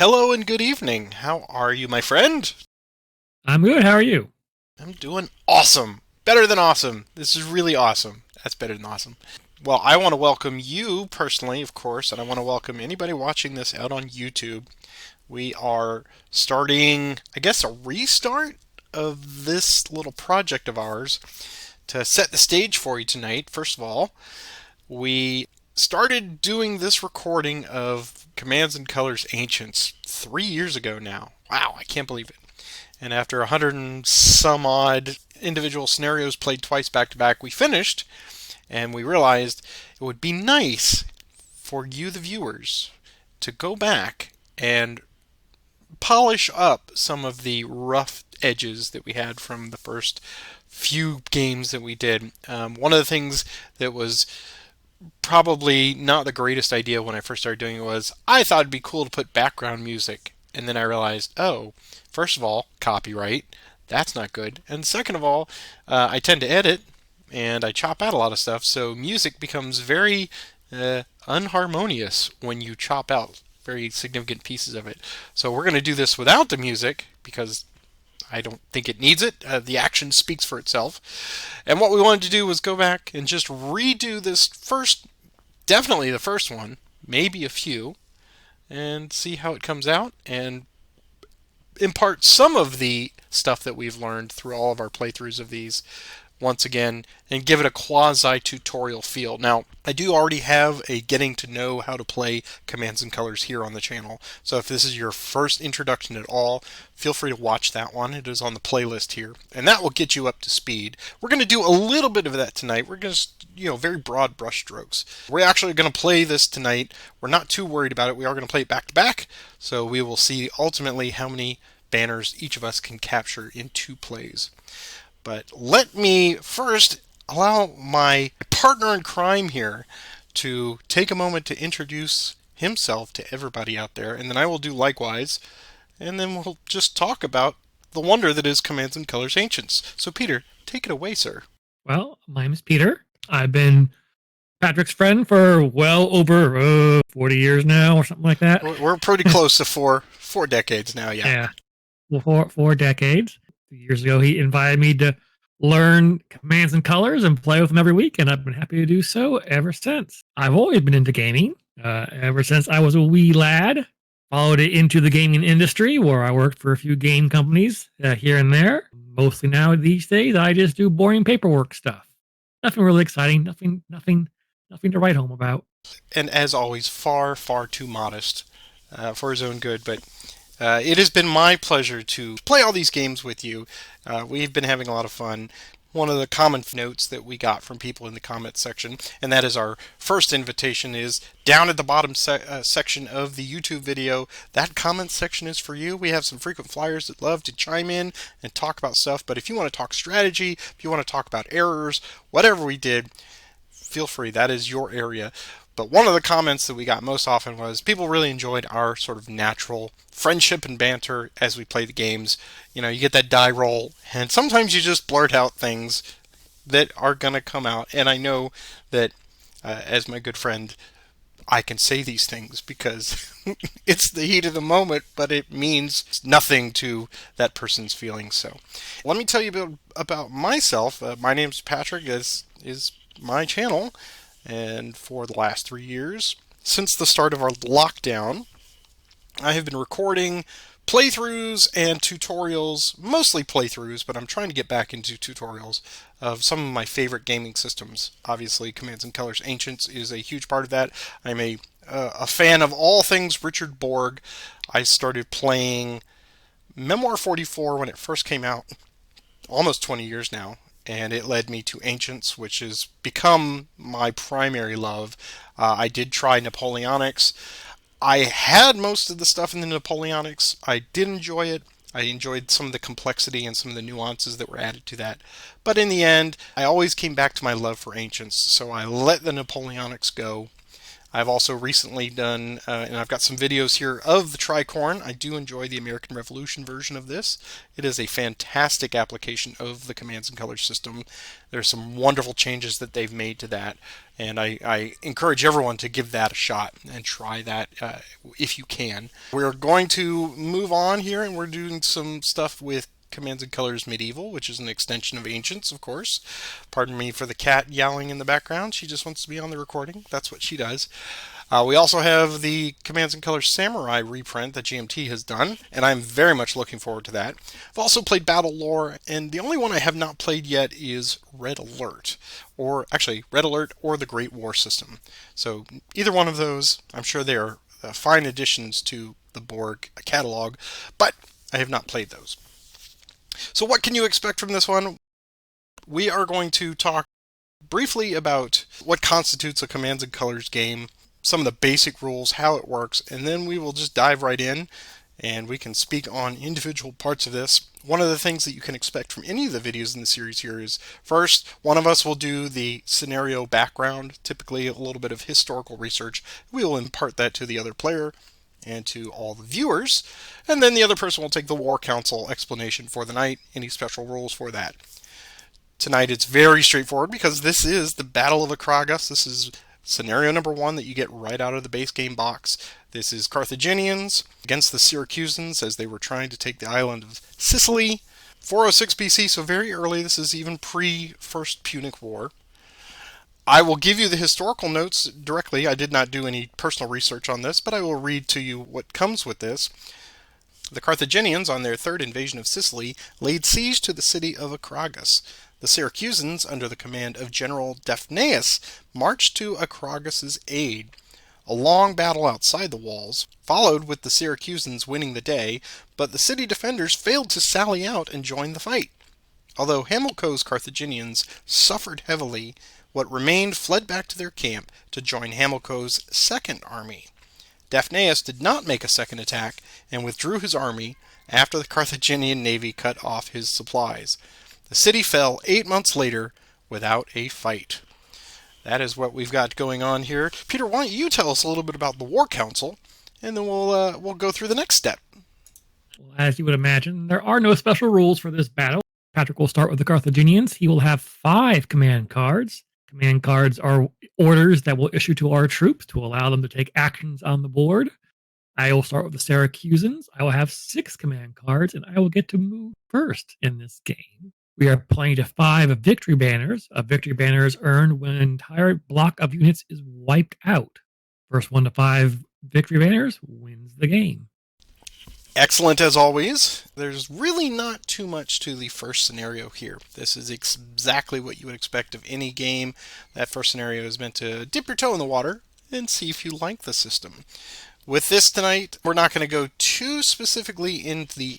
Hello and good evening. How are you, my friend? I'm good. How are you? I'm doing awesome. Better than awesome. This is really awesome. That's better than awesome. Well, I want to welcome you personally, of course, and I want to welcome anybody watching this out on YouTube. We are starting, I guess, a restart of this little project of ours to set the stage for you tonight. First of all, we started doing this recording of Commands and Colors Ancients 3 years ago now. Wow, I can't believe it. And after 100 and some odd individual scenarios played twice back to back, we finished and we realized it would be nice for you, the viewers, to go back and polish up some of the rough edges that we had from the first few games that we did. One of the things that was probably not the greatest idea when I first started doing it was I thought it'd be cool to put background music. And then I realized, oh, first of all, copyright. That's not good. And second of all, I tend to edit and I chop out a lot of stuff, so music becomes very unharmonious when you chop out very significant pieces of it. So we're going to do this without the music because I don't think it needs it. The action speaks for itself. And what we wanted to do was go back and just redo this first, definitely the first one, maybe a few, and see how it comes out and impart some of the stuff that we've learned through all of our playthroughs of these once again and give it a quasi-tutorial feel. Now, I do already have a getting to know how to play Commands and Colors here on the channel. So if this is your first introduction at all, feel free to watch that one. It is on the playlist here. And that will get you up to speed. We're going to do a little bit of that tonight. We're going to, very broad brush strokes. We're actually going to play this tonight. We're not too worried about it. We are going to play it back to back. So we will see ultimately how many banners each of us can capture in 2 plays. But let me first allow my partner in crime here to take a moment to introduce himself to everybody out there, and then I will do likewise, and then we'll just talk about the wonder that is Commands and Colors Ancients. So, Peter, take it away, sir. Well, my name is Peter. I've been Patrick's friend for well over 40 years now, or something like that. We're pretty close to four decades now, yeah. Yeah, well, four decades. Years ago, he invited me to learn commands and colors and play with him every week, and I've been happy to do so ever since. I've always been into gaming ever since I was a wee lad. Followed it into the gaming industry where I worked for a few game companies here and there. Mostly now these days, I just do boring paperwork stuff. Nothing really exciting. Nothing to write home about. And as always, far too modest for his own good, but it has been my pleasure to play all these games with you. We've been having a lot of fun. One of the common notes that we got from people in the comments section, and that is our first invitation, is down at the bottom section of the YouTube video. That comment section is for you. We have some frequent flyers that love to chime in and talk about stuff, but if you want to talk strategy, if you want to talk about errors, whatever we did, feel free. That is your area. But one of the comments that we got most often was people really enjoyed our sort of natural friendship and banter as we play the games. You get that die roll, and sometimes you just blurt out things that are going to come out. And I know that, as my good friend, I can say these things because it's the heat of the moment, but it means nothing to that person's feelings. So let me tell you about myself. My name's Patrick. This is my channel. And for the last 3 years, since the start of our lockdown, I have been recording playthroughs and tutorials, mostly playthroughs, but I'm trying to get back into tutorials of some of my favorite gaming systems. Obviously, Commands and Colors Ancients is a huge part of that. I'm a fan of all things Richard Borg. I started playing Memoir 44 when it first came out, almost 20 years now, and it led me to Ancients, which has become my primary love. I did try Napoleonics. I had most of the stuff in the Napoleonics. I did enjoy it. I enjoyed some of the complexity and some of the nuances that were added to that. But in the end, I always came back to my love for Ancients, so I let the Napoleonics go. I've also recently done, and I've got some videos here of the Tricorn. I do enjoy the American Revolution version of this. It is a fantastic application of the Commands and Colors system. There's some wonderful changes that they've made to that, and I encourage everyone to give that a shot and try that if you can. We're going to move on here, and we're doing some stuff with Commands and Colors Medieval, which is an extension of Ancients, of course. Pardon me for the cat yowling in the background. She just wants to be on the recording. That's what she does. We also have the Commands and Colors Samurai reprint that GMT has done, and I'm very much looking forward to that. I've also played Battle Lore, and the only one I have not played yet is Red Alert, or actually Red Alert or the Great War System. So either one of those, I'm sure they are fine additions to the Borg catalog, but I have not played those. So what can you expect from this one? We are going to talk briefly about what constitutes a Commands and Colors game, some of the basic rules, how it works, and then we will just dive right in and we can speak on individual parts of this. One of the things that you can expect from any of the videos in the series here is, first, one of us will do the scenario background, typically a little bit of historical research. We will impart that to the other player and to all the viewers, and then the other person will take the War Council explanation for the night, any special rules for that. Tonight it's very straightforward because this is the Battle of Akragas. This is scenario number 1 that you get right out of the base game box. This is Carthaginians against the Syracusans as they were trying to take the island of Sicily. 406 BC, so very early. This is even pre-First Punic War. I will give you the historical notes directly. I did not do any personal research on this, but I will read to you what comes with this. The Carthaginians, on their third invasion of Sicily, laid siege to the city of Akragas. The Syracusans, under the command of General Daphnaeus, marched to Akragas' aid. A long battle outside the walls followed, with the Syracusans winning the day, but the city defenders failed to sally out and join the fight. Although Hamilcar's Carthaginians suffered heavily, what remained fled back to their camp to join Hamilcar's second army. Daphnaeus did not make a second attack and withdrew his army after the Carthaginian navy cut off his supplies. The city fell 8 months later without a fight. That is what we've got going on here. Peter, why don't you tell us a little bit about the War Council, and then we'll go through the next step. Well, as you would imagine, there are no special rules for this battle. Patrick will start with the Carthaginians. He will have 5 command cards. Command cards are orders that we'll issue to our troops to allow them to take actions on the board. I will start with the Syracusans. I will have 6 command cards, and I will get to move first in this game. We are playing to 5 victory banners. A victory banner is earned when an entire block of units is wiped out. First 1 to 5 victory banners wins the game. Excellent as always. There's really not too much to the first scenario here. This is exactly what you would expect of any game. That first scenario is meant to dip your toe in the water and see if you like the system. With this tonight, we're not going to go too specifically into the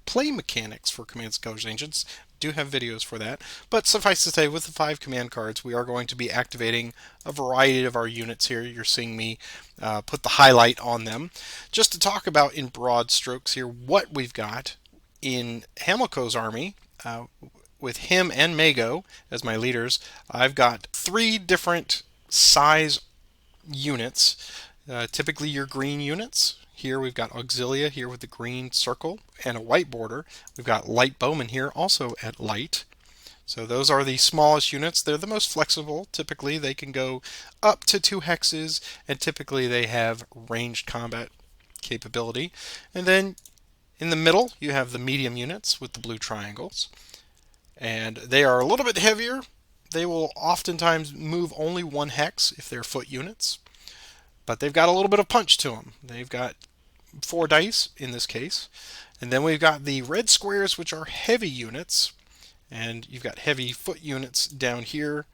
play mechanics for Commands and Colors Ancients. Do have videos for that, but suffice to say, with the 5 command cards, we are going to be activating a variety of our units here. You're seeing me put the highlight on them. Just to talk about in broad strokes here what we've got in Hamilcar's army, with him and Mago as my leaders. I've got 3 different size units, typically your green units. Here we've got Auxilia here with the green circle and a white border. We've got light bowmen here also at light. So those are the smallest units. They're the most flexible. Typically they can go up to 2 hexes, and typically they have ranged combat capability. And then in the middle you have the medium units with the blue triangles. And they are a little bit heavier. They will oftentimes move only 1 hex if they're foot units. But they've got a little bit of punch to them. They've got 4 dice in this case. And then we've got the red squares, which are heavy units. And you've got heavy foot units down here.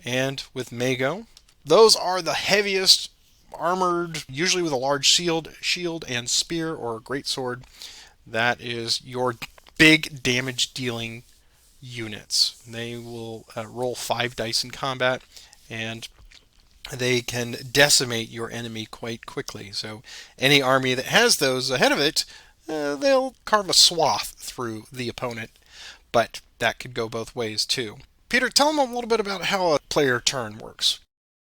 And with Mago, those are the heaviest armored, usually with a large shield and spear or a greatsword. That is your big damage dealing units. They will roll 5 dice in combat, and they can decimate your enemy quite quickly. So any army that has those ahead of it, they'll carve a swath through the opponent, but that could go both ways too. Peter, tell them a little bit about how a player turn works.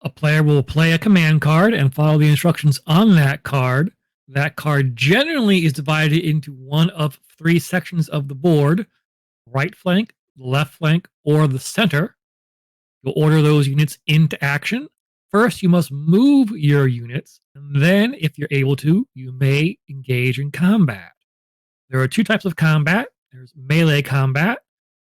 A player will play a command card and follow the instructions on that card. That card generally is divided into one of three sections of the board: right flank, left flank, or the center. You'll order those units into action. First, you must move your units, and then, if you're able to, you may engage in combat. There are two types of combat. There's melee combat,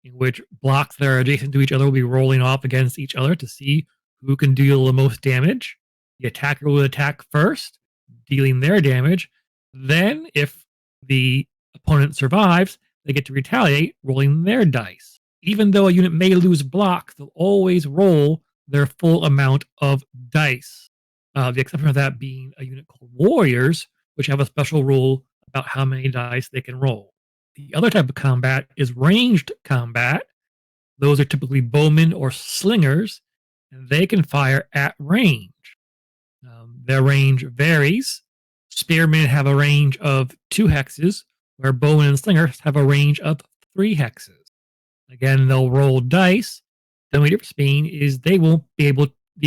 in which blocks that are adjacent to each other will be rolling off against each other to see who can deal the most damage. The attacker will attack first, dealing their damage. Then, if the opponent survives, they get to retaliate, rolling their dice. Even though a unit may lose blocks, they'll always roll their full amount of dice. The exception of that being a unit called Warriors, which have a special rule about how many dice they can roll. The other type of combat is ranged combat. Those are typically bowmen or slingers, and they can fire at range. Their range varies. Spearmen have a range of 2 hexes, where bowmen and slingers have a range of 3 hexes. Again, they'll roll dice. The only difference being is the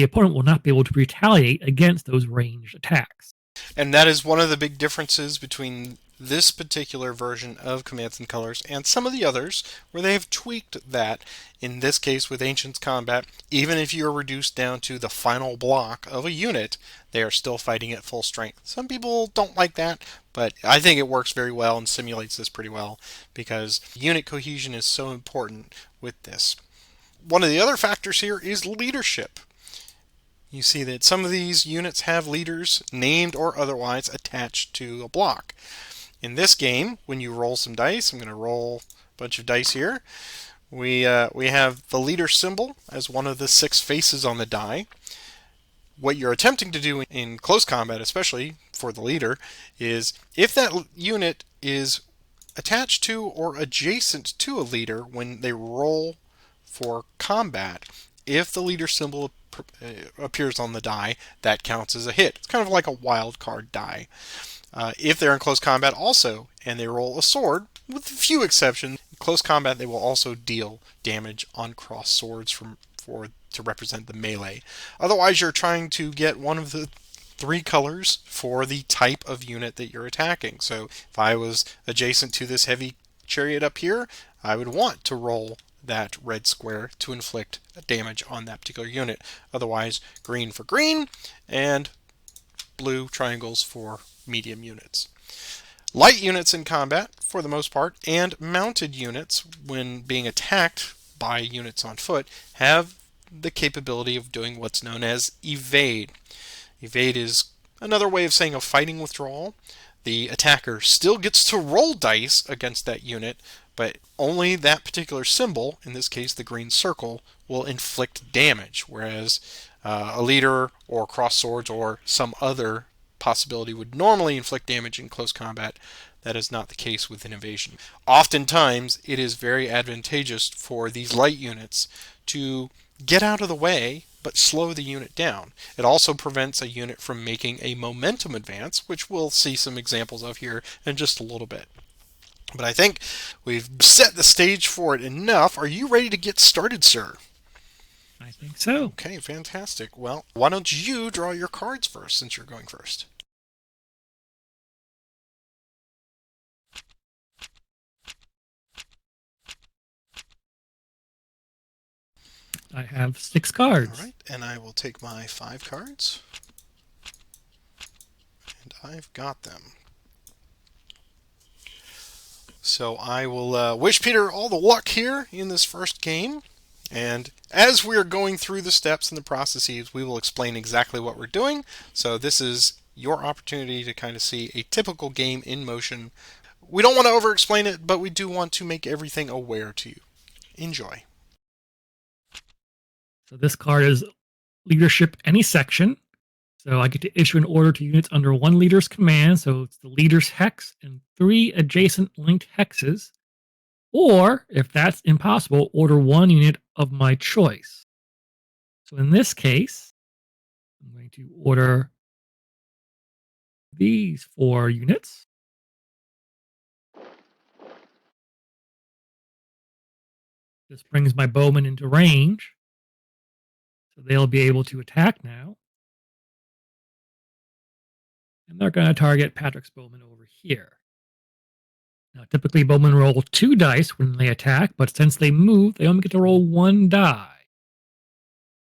opponent will not be able to retaliate against those ranged attacks. And that is one of the big differences between this particular version of Commands and Colors and some of the others, where they have tweaked that. In this case, with Ancients Combat, even if you are reduced down to the final block of a unit, they are still fighting at full strength. Some people don't like that, but I think it works very well and simulates this pretty well, because unit cohesion is so important with this. One of the other factors here is leadership. You see that some of these units have leaders, named or otherwise, attached to a block. In this game, when you roll some dice, I'm going to roll a bunch of dice here. We have the leader symbol as one of the 6 faces on the die. What you're attempting to do in close combat, especially for the leader, is if that unit is attached to or adjacent to a leader when they roll for combat, if the leader symbol appears on the die, that counts as a hit. It's kind of like a wild card die. If they're in close combat also, and they roll a sword, with a few exceptions, in close combat they will also deal damage on crossed swords to represent the melee. Otherwise, you're trying to get one of the 3 colors for the type of unit that you're attacking. So if I was adjacent to this heavy chariot up here, I would want to roll that red square to inflict damage on that particular unit. Otherwise, green for green and blue triangles for medium units. Light units in combat, for the most part, and mounted units, when being attacked by units on foot, have the capability of doing what's known as evade. Evade is another way of saying a fighting withdrawal. The attacker still gets to roll dice against that unit, but only that particular symbol, in this case the green circle, will inflict damage, whereas a leader or cross swords or some other possibility would normally inflict damage in close combat. That is not the case with an evasion. Oftentimes, it is very advantageous for these light units to get out of the way but slow the unit down. It also prevents a unit from making a momentum advance, which we'll see some examples of here in just a little bit. But I think we've set the stage for it enough. Are you ready to get started, sir? I think so. Okay, fantastic. Well, why don't you draw your cards first, since you're going first? I have 6 cards. All right, and I will take my 5 cards. And I've got them. So I will wish Peter all the luck here in this first game. And as we're going through the steps and the processes, we will explain exactly what we're doing. So this is your opportunity to kind of see a typical game in motion. We don't want to over-explain it, but we do want to make everything aware to you. Enjoy. So this card is leadership any section. So I get to issue an order to units under 1 leader's command. So it's the leader's hex and 3 adjacent linked hexes. Or, if that's impossible, order 1 unit of my choice. So in this case, I'm going to order these 4 units. This brings my bowman into range. So they'll be able to attack now. And they're going to target Patrick's bowman over here. Now, typically, bowmen roll 2 dice when they attack, but since they move, they only get to roll 1 die.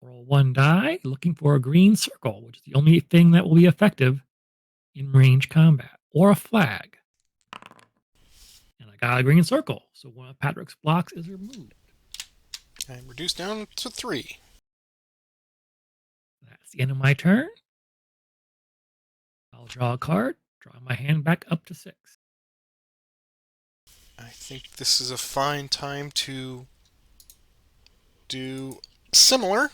Roll 1 die, looking for a green circle, which is the only thing that will be effective in range combat, or a flag. And I got a green circle, so one of Patrick's blocks is removed. I'm reduced down to 3. That's the end of my turn. I'll draw a card, draw my hand back up to 6. I think this is a fine time to do similar.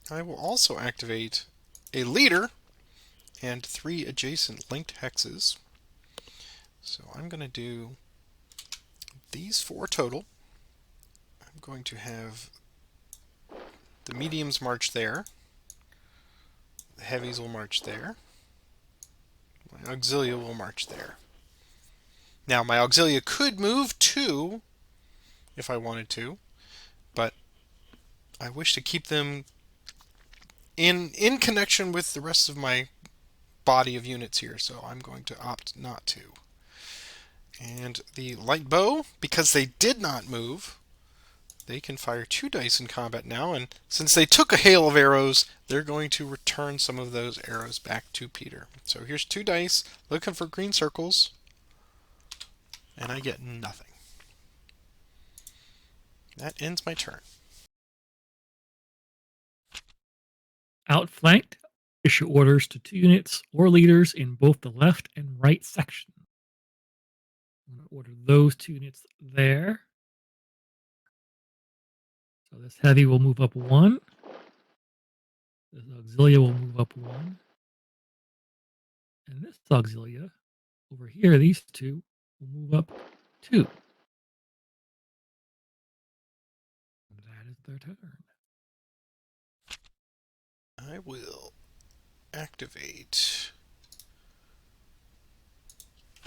I will also activate a leader and 3 adjacent linked hexes. So I'm going to do these 4 total. I'm going to have the mediums march there. The heavies will march there. My auxilia will march there. Now, my auxilia could move 2 if I wanted to, but I wish to keep them in connection with the rest of my body of units here, so I'm going to opt not to. And the light bow, because they did not move, they can fire 2 dice in combat now, and since they took a hail of arrows, they're going to return some of those arrows back to Peter. So here's 2 dice, looking for green circles, and I get nothing. That ends my turn. Outflanked, issue orders to 2 units or leaders in both the left and right section. I'm going to order those 2 units there. So this heavy will move up 1. This auxilia will move up 1. And this auxilia over here, these 2 will move up 2. And that is their turn. I will activate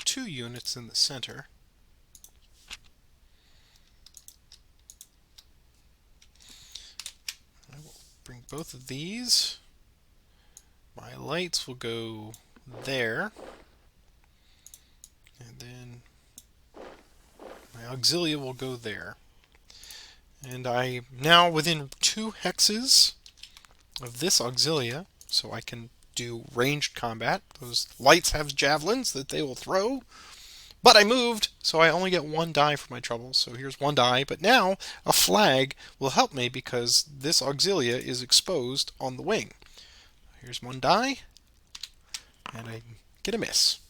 2 units in the center. I will bring both of these. My lights will go there. And then my auxilia will go there. And I'm now within 2 hexes of this auxilia, so I can do ranged combat. Those lights have javelins that they will throw. But I moved, so I only get 1 die for my trouble. So here's 1 die. But now a flag will help me because this auxilia is exposed on the wing. Here's 1 die, and I get a miss.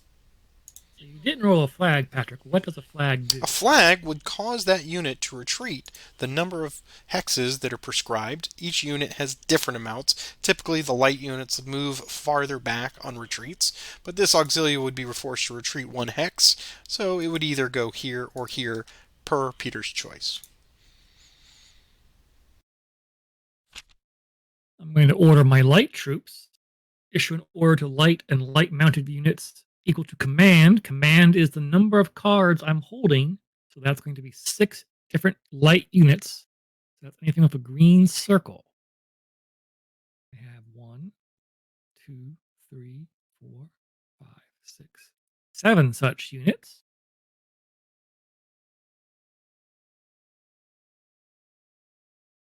So you didn't roll a flag, Patrick. What does a flag do? A flag would cause that unit to retreat the number of hexes that are prescribed. Each unit has different amounts. Typically, the light units move farther back on retreats, but this auxilia would be forced to retreat 1 hex, so it would either go here or here per Peter's choice. I'm going to order my light troops, issue an order to light and light mounted units equal to command. Command is the number of cards I'm holding, so that's going to be 6 different light units. So that's anything with a green circle. I have 1, 2, 3, 4, 5, 6, 7 such units.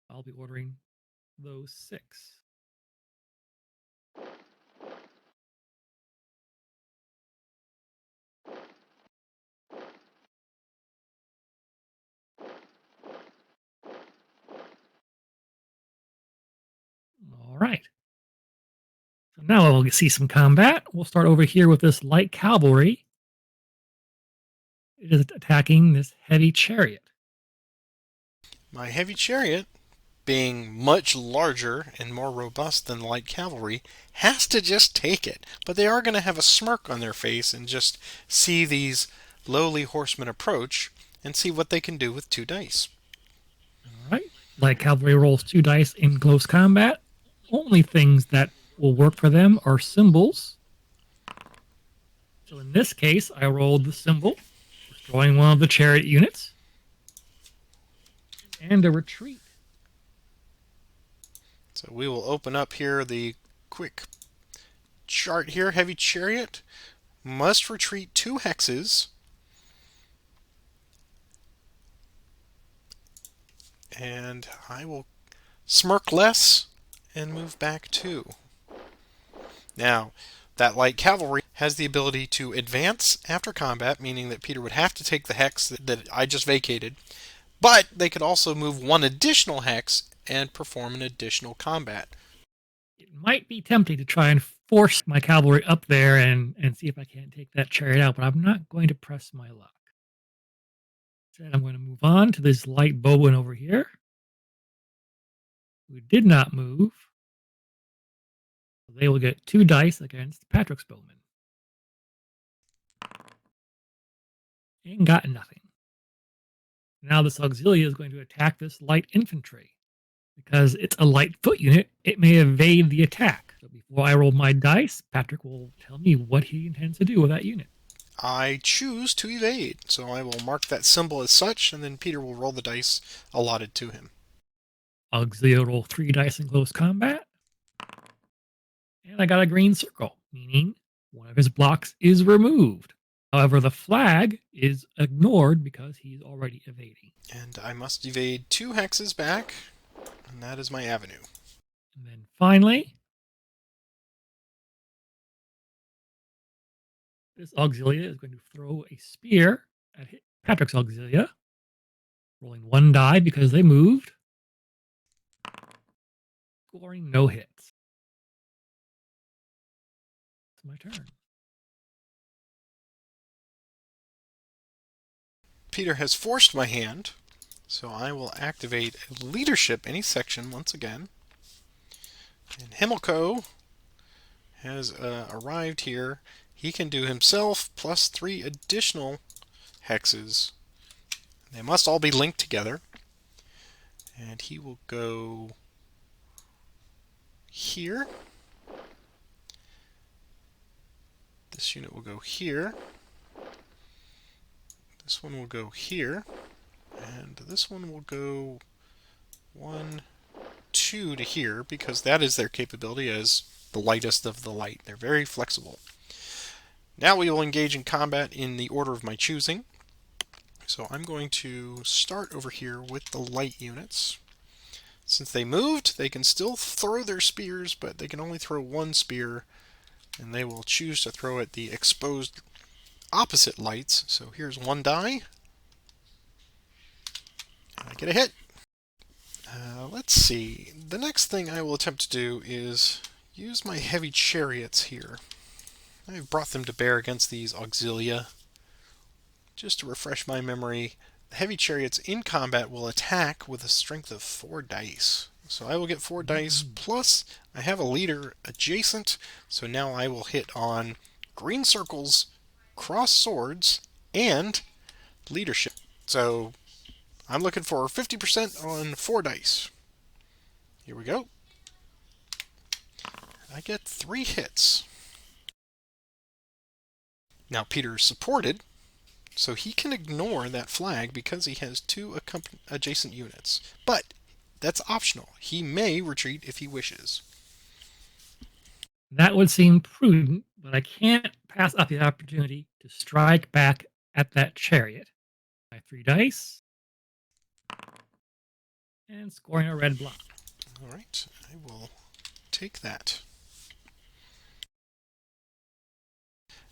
I'll be ordering those 6. All right. So now we'll see some combat. We'll start over here with this light cavalry. It is attacking this heavy chariot. My heavy chariot, being much larger and more robust than light cavalry, has to just take it. But they are going to have a smirk on their face and just see these lowly horsemen approach and see what they can do with 2 dice. All right. Light cavalry rolls 2 dice in close combat. Only things that will work for them are symbols. So in this case, I rolled the symbol, destroying one of the chariot units, and a retreat. So we will open up here the quick chart here. Heavy Chariot must retreat 2 hexes. And I will smirk less and move back 2. Now, that light cavalry has the ability to advance after combat, meaning that Peter would have to take the hex that I just vacated, but they could also move 1 additional hex and perform an additional combat. It might be tempting to try and force my cavalry up there and see if I can't take that chariot out, but I'm not going to press my luck. Instead, I'm going to move on to this light bowman over here, who did not move. They will get 2 dice against Patrick's bowman. And got nothing. Now this auxilia is going to attack this light infantry. Because it's a light foot unit, it may evade the attack. So before I roll my dice, Patrick will tell me what he intends to do with that unit. I choose to evade, so I will mark that symbol as such, and then Peter will roll the dice allotted to him. Auxilia roll 3 dice in close combat. And I got a green circle, meaning one of his blocks is removed. However, the flag is ignored because he's already evading. And I must evade 2 hexes back, and that is my avenue. And then finally, this auxilia is going to throw a spear at Patrick's auxilia, rolling 1 die because they moved, scoring no hits. It's my turn. Peter has forced my hand, so I will activate leadership any section once again. And Himmelko has arrived here. He can do himself plus 3 additional hexes. They must all be linked together. And he will go here. This unit will go here. This one will go here. And this one will go 1, 2 to here, because that is their capability as the lightest of the light. They're very flexible. Now we will engage in combat in the order of my choosing. So I'm going to start over here with the light units. Since they moved, they can still throw their spears, but they can only throw 1 spear, and they will choose to throw at the exposed opposite lights. So here's 1 die. I get a hit. Let's see. The next thing I will attempt to do is use my heavy chariots here. I've brought them to bear against these auxilia. Just to refresh my memory, the heavy chariots in combat will attack with a strength of 4 dice. So I will get 4 dice, plus I have a leader adjacent, so now I will hit on green circles, cross swords, and leadership. So I'm looking for 50% on 4 dice. Here we go. I get 3 hits. Now Peter is supported, so he can ignore that flag because he has 2 adjacent units. But that's optional. He may retreat if he wishes. That would seem prudent, but I can't pass up the opportunity to strike back at that chariot. My 3 dice. And scoring a red block. All right, I will take that.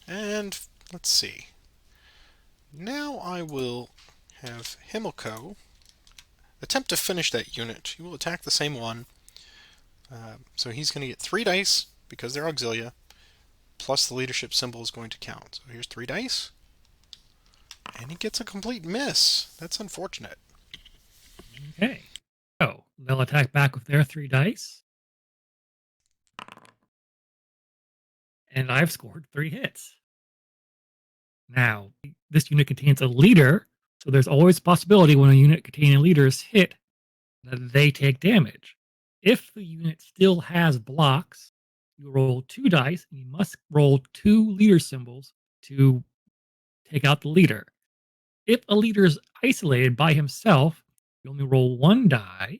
And let's see. Now I will have Himmelko attempt to finish that unit. He will attack the same one. So he's going to get 3 dice because they're auxilia, plus the leadership symbol is going to count. So here's 3 dice. And he gets a complete miss. That's unfortunate. Okay. So they'll attack back with their 3 dice. And I've scored 3 hits. Now, this unit contains a leader, so there's always a possibility when a unit containing a leader is hit that they take damage. If the unit still has blocks, you roll 2 dice, and you must roll 2 leader symbols to take out the leader. If a leader is isolated by himself, you only roll 1 die,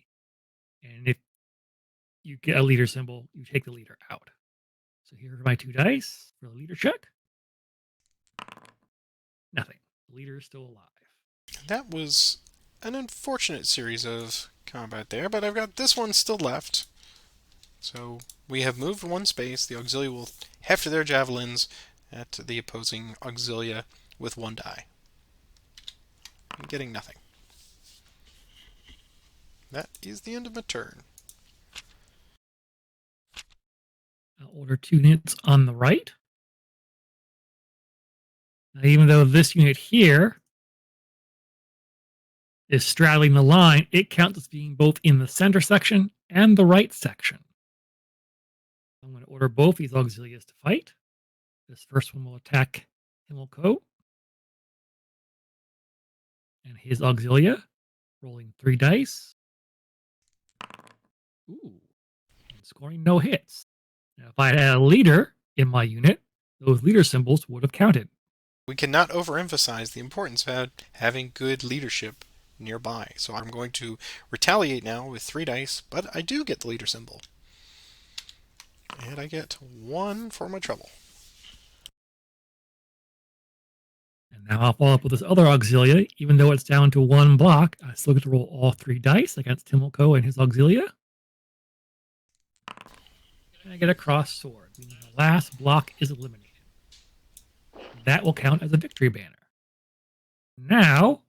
and if you get a leader symbol, you take the leader out. So here are my 2 dice for the leader check. Nothing. The leader is still alive. That was an unfortunate series of combat there, but I've got this one still left. So we have moved one space. The auxilia will heft their javelins at the opposing auxilia with 1 die. I'm getting nothing. That is the end of my turn. I'll order 2 units on the right. Now, even though this unit here is straddling the line, it counts as being both in the center section and the right section. I'm going to order both these auxilias to fight. This first one will attack Himmelko and his auxilia, rolling 3 dice. Ooh, and scoring no hits. Now, if I had a leader in my unit, those leader symbols would have counted. We cannot overemphasize the importance of having good leadership nearby. So I'm going to retaliate now with 3 dice, but I do get the leader symbol. And I get 1 for my trouble. And now I'll follow up with this other auxilia. Even though it's down to 1 block, I still get to roll all 3 dice against Himmelko and his auxilia. And I get a cross sword, meaning the last block is eliminated. That will count as a victory banner. Now,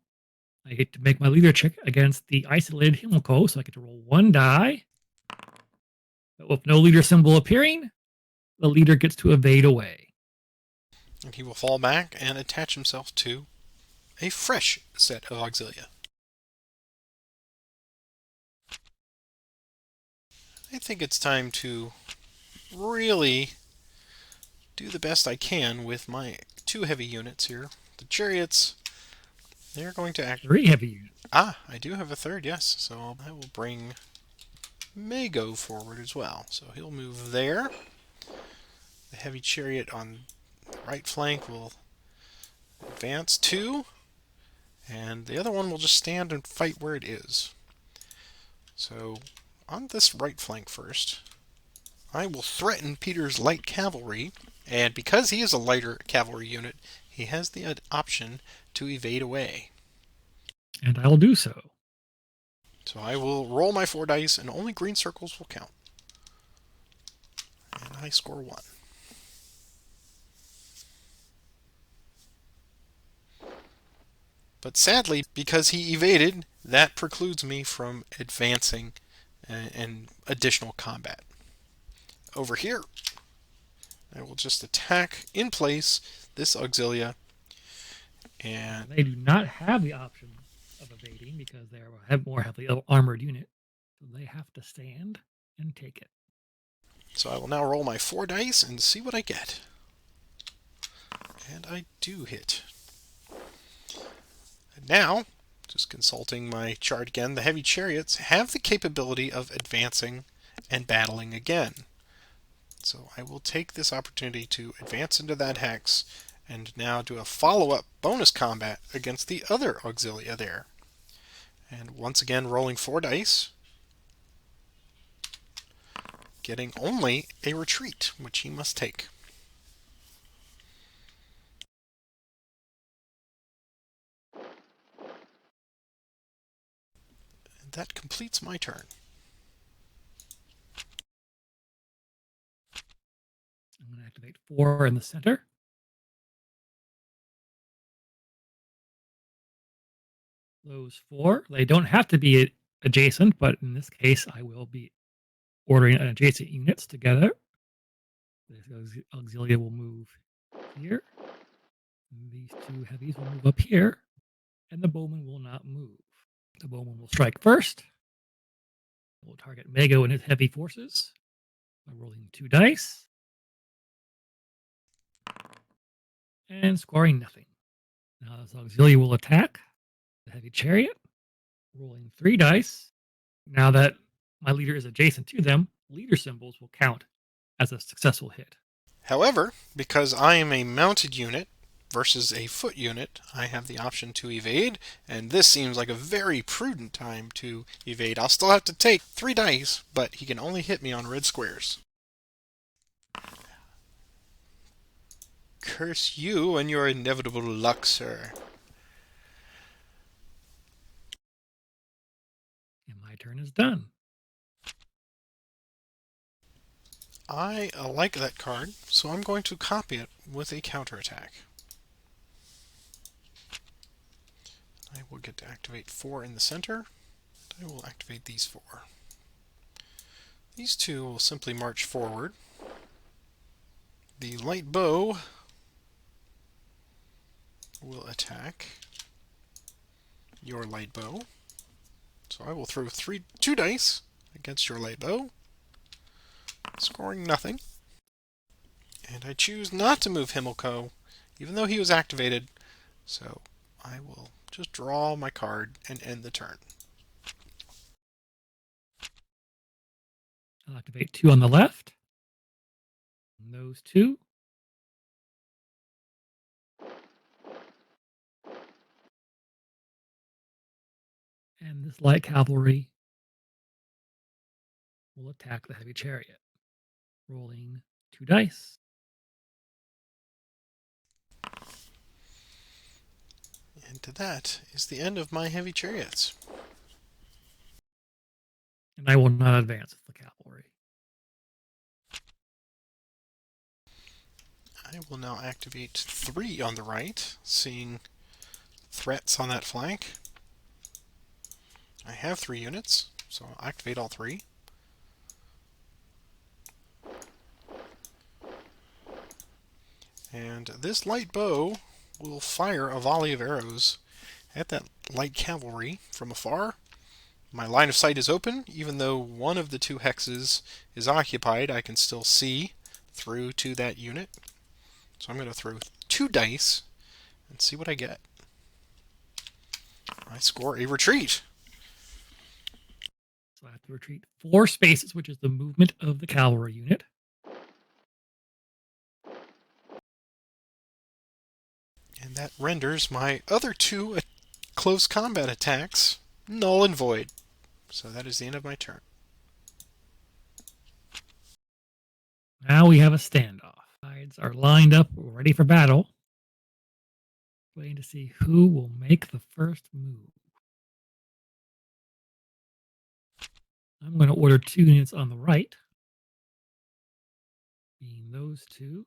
I get to make my leader check against the isolated Himmelko, so I get to roll 1 die. But with no leader symbol appearing, the leader gets to evade away. And he will fall back and attach himself to a fresh set of auxilia. I think it's time to really do the best I can with my 2 heavy units here. The chariots, they're going to act... 3 heavy units. Ah, I do have a 3rd, yes. So I will bring Mago forward as well. So he'll move there. The heavy chariot on the right flank will advance 2. And the other one will just stand and fight where it is. So on this right flank first, I will threaten Peter's light cavalry, and because he is a lighter cavalry unit, he has the option to evade away. And I'll do so. So I will roll my 4 dice, and only green circles will count. And I score 1. But sadly, because he evaded, that precludes me from advancing and additional combat. Over here, I will just attack in place this auxilia. And they do not have the option of evading because they have more heavily armored unit. So they have to stand and take it. So I will now roll my 4 dice and see what I get. And I do hit. And now, just consulting my chart again, the heavy chariots have the capability of advancing and battling again. So I will take this opportunity to advance into that hex and now do a follow-up bonus combat against the other auxilia there. And once again, rolling 4 dice, getting only a retreat, which he must take. And that completes my turn. I'm going to activate 4 in the center. Those 4, they don't have to be adjacent, but in this case, I will be ordering adjacent units together. This auxilia will move here. These 2 heavies will move up here, and the bowman will not move. The bowman will strike first. We'll target Mago and his heavy forces by rolling 2 dice and scoring nothing. Now this auxilia will attack the heavy chariot, rolling 3 dice. Now that my leader is adjacent to them, leader symbols will count as a successful hit. However, because I am a mounted unit, versus a foot unit, I have the option to evade, and this seems like a very prudent time to evade. I'll still have to take 3 dice, but he can only hit me on red squares. Curse you and your inevitable luck, sir. And my turn is done. I like that card, so I'm going to copy it with a counterattack. I will get to activate 4 in the center. I will activate these 4. These 2 will simply march forward. The light bow will attack your light bow. So I will throw 2 dice against your light bow, scoring nothing. And I choose not to move Himmelko, even though he was activated. So I will just draw my card and end the turn. I'll activate 2 on the left. And those 2. And this light cavalry will attack the heavy chariot, rolling 2 dice. And that is the end of my heavy chariots. And I will not advance with the cavalry. I will now activate 3 on the right, seeing threats on that flank. I have 3 units, so I'll activate all 3. And this light bow will fire a volley of arrows at that light cavalry from afar. My line of sight is open. Even though one of the 2 hexes is occupied, I can still see through to that unit. So I'm going to throw 2 dice and see what I get. I score a retreat. So I have to retreat 4 spaces, which is the movement of the cavalry unit. And that renders my other 2 close combat attacks null and void. So that is the end of my turn. Now we have a standoff. Sides are lined up, ready for battle. Waiting to see who will make the first move. I'm going to order 2 units on the right, being those 2.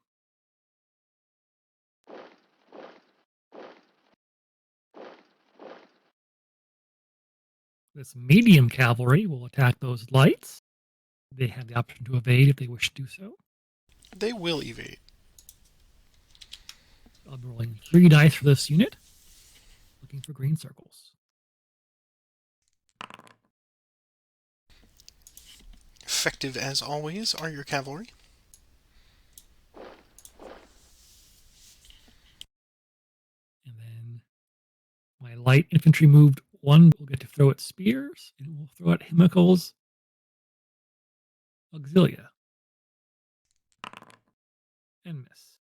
This medium cavalry will attack those lights. They have the option to evade if they wish to do so. They will evade. I'll be rolling 3 dice for this unit, looking for green circles. Effective as always are your cavalry. And then my light infantry moved 1 will get to throw its spears, and it will throw at Himmelko's auxilia. And miss.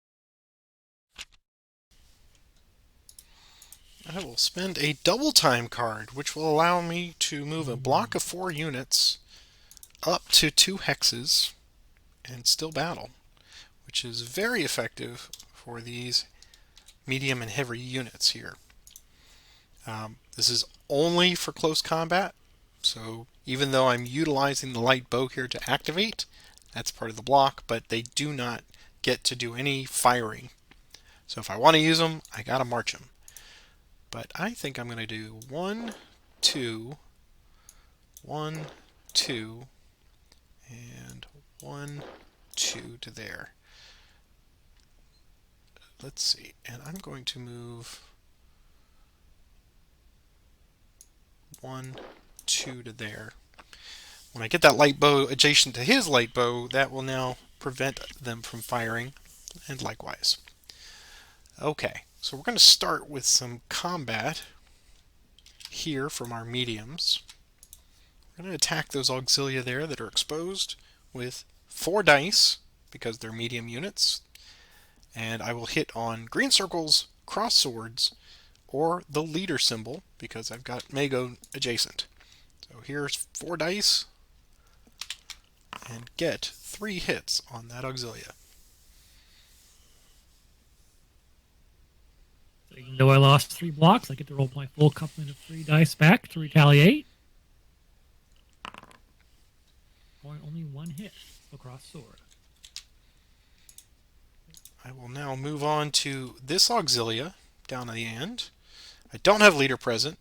I will spend a double time card, which will allow me to move a block of 4 units up to 2 hexes and still battle, which is very effective for these medium and heavy units here. This is only for close combat, so even though I'm utilizing the light bow here to activate, that's part of the block, but they do not get to do any firing. So if I want to use them, I gotta march them. But I think I'm going to do 1, 2, 1, 2, and 1, 2 to there. Let's see, and I'm going to move 1, 2 to there. When I get that light bow adjacent to his light bow, that will now prevent them from firing, and likewise. Okay, so we're going to start with some combat here from our mediums. We're going to attack those auxilia there that are exposed with 4 dice, because they're medium units. And I will hit on green circles, cross swords, or the leader symbol because I've got Mago adjacent. So here's 4 dice and get 3 hits on that Auxilia. So even though I lost 3 blocks, I get to roll my full complement of 3 dice back to retaliate. Only 1 hit across sword. I will now move on to this Auxilia down at the end. I don't have leader present,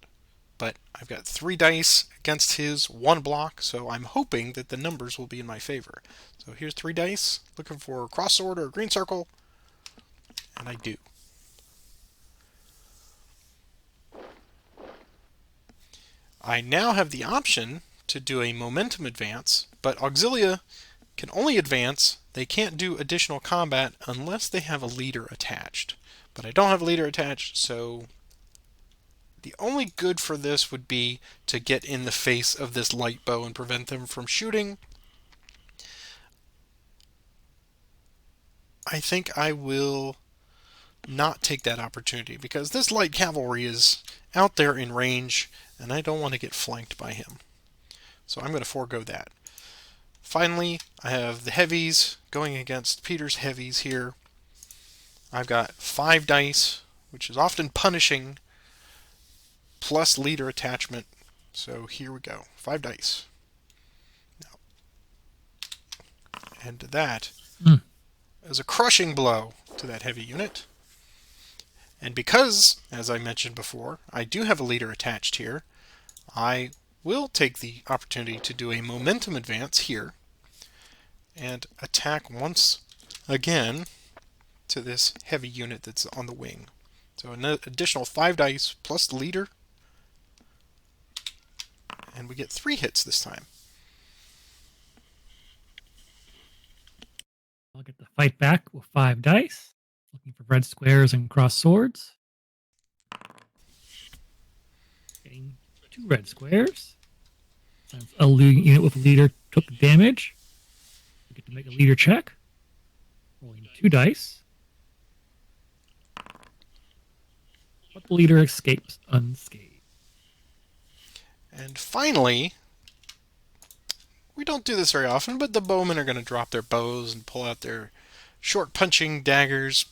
but I've got 3 dice against his 1 block, so I'm hoping that the numbers will be in my favor. So here's 3 dice, looking for a cross sword or a green circle, and I do. I now have the option to do a momentum advance, but Auxilia can only advance. They can't do additional combat unless they have a leader attached. But I don't have a leader attached, so the only good for this would be to get in the face of this light bow and prevent them from shooting. I think I will not take that opportunity because this light cavalry is out there in range and I don't want to get flanked by him. So I'm going to forego that. Finally, I have the heavies going against Peter's heavies here. I've got 5 dice, which is often punishing, plus leader attachment. So here we go. 5 dice. Now, and that is a crushing blow to that heavy unit. And because, as I mentioned before, I do have a leader attached here, I will take the opportunity to do a momentum advance here and attack once again to this heavy unit that's on the wing. So an additional 5 dice plus the leader, and we get 3 hits this time. I'll get the fight back with 5 dice, looking for red squares and cross swords. Getting 2 red squares. Since a unit with a leader took damage, we get to make a leader check. Rolling 2 dice. But the leader escapes unscathed. And finally, we don't do this very often, but the bowmen are going to drop their bows and pull out their short punching daggers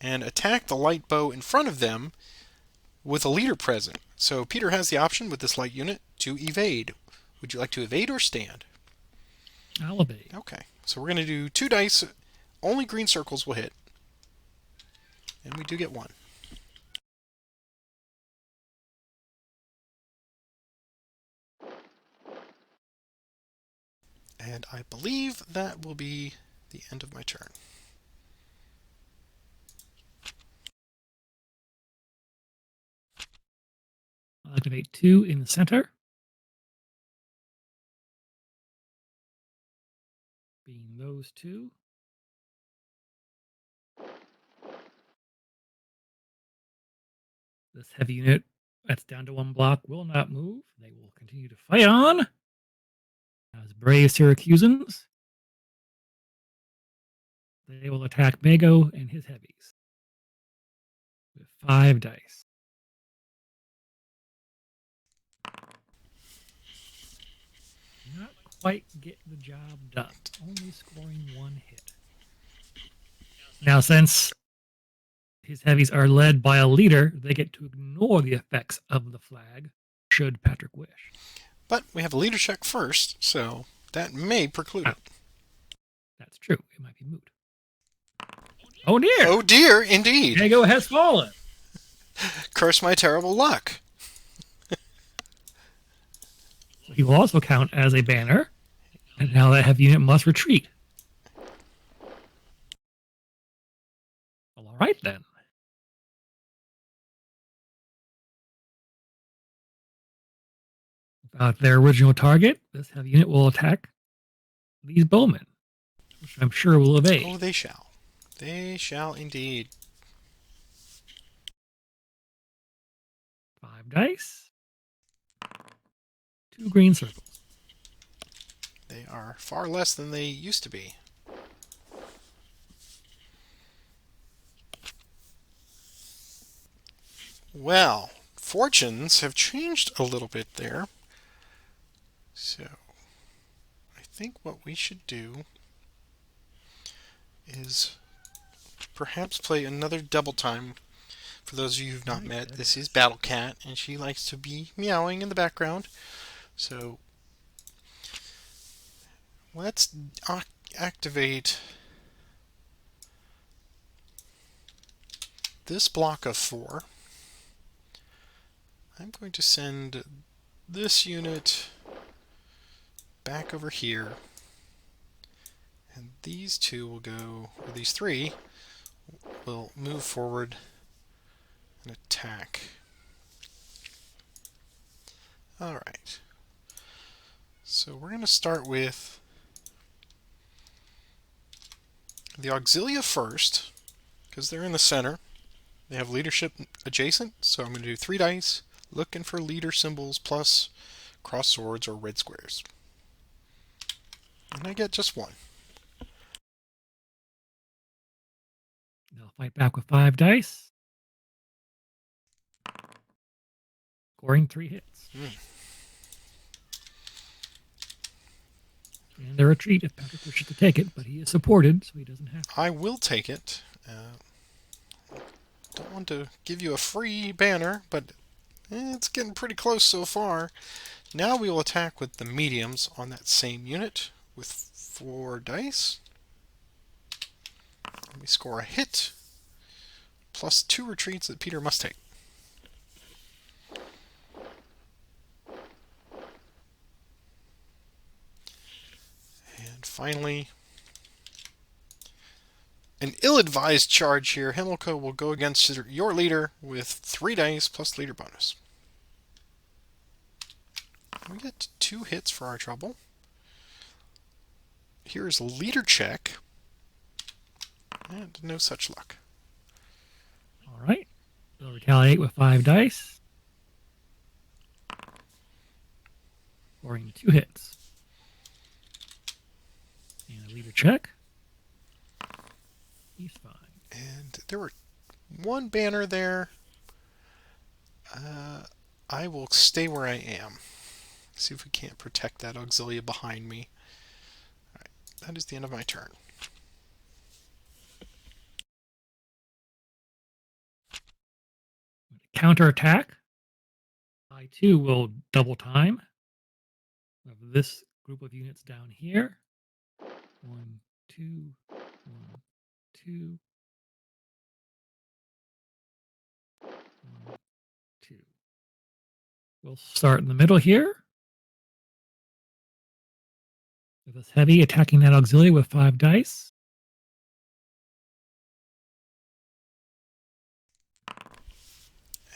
and attack the light bow in front of them with a leader present. So Peter has the option with this light unit to evade. Would you like to evade or stand? I'll evade. Okay, so we're going to do 2 dice. Only green circles will hit. And we do get 1. And I believe that will be the end of my turn. I'll activate 2 in the center. Being those 2. This heavy unit that's down to 1 block will not move. They will continue to fight on. As brave Syracusans, they will attack Mago and his heavies with 5 dice. Not quite get the job done. Only scoring 1 hit. Now, since his heavies are led by a leader, they get to ignore the effects of the flag, should Patrick wish. But we have a leader check first, so that may preclude it. That's true. It might be moot. Oh dear! Oh dear, indeed. Mago has fallen. Curse my terrible luck. He will also count as a banner, and now that heavy unit must retreat. Well, all right then. Without their original target, this heavy unit will attack these bowmen, which I'm sure will evade. Oh, they shall. They shall indeed. 5 dice. 2 green circles. They are far less than they used to be. Well, fortunes have changed a little bit there. So I think what we should do is perhaps play another double time. For those of you who've not Right, met, this is yes. Battle Cat, and she likes to be meowing in the background. So let's activate this block of 4. I'm going to send this unit back over here, and these two will go, or these 3 will move forward and attack. Alright, so we're going to start with the Auxilia first, because they're in the center. They have leadership adjacent, so I'm going to do 3 dice, looking for leader symbols plus cross swords or red squares. And I get just 1. They'll fight back with 5 dice. Scoring 3 hits. And a retreat if Patrick wishes to take it, but he is supported, so he doesn't have to. I will take it. Don't want to give you a free banner, but it's getting pretty close so far. Now we will attack with the mediums on that same unit with 4 dice. We score a hit, plus 2 retreats that Peter must take. And finally, an ill-advised charge here. Himmelko will go against your leader with 3 dice plus leader bonus. We get 2 hits for our trouble. Here's a leader check. And no such luck. All right. They'll retaliate with 5 dice. Scoring 2 hits. And a leader check. He's fine. And there were 1 banner there. I will stay where I am. See if we can't protect that Auxilia behind me. Alright, that is the end of my turn. Counterattack. I too will double time. We have this group of units down here. 1, 2, 1, 2, 1, 2. We'll start in the middle here. With this heavy attacking that auxiliary with 5 dice.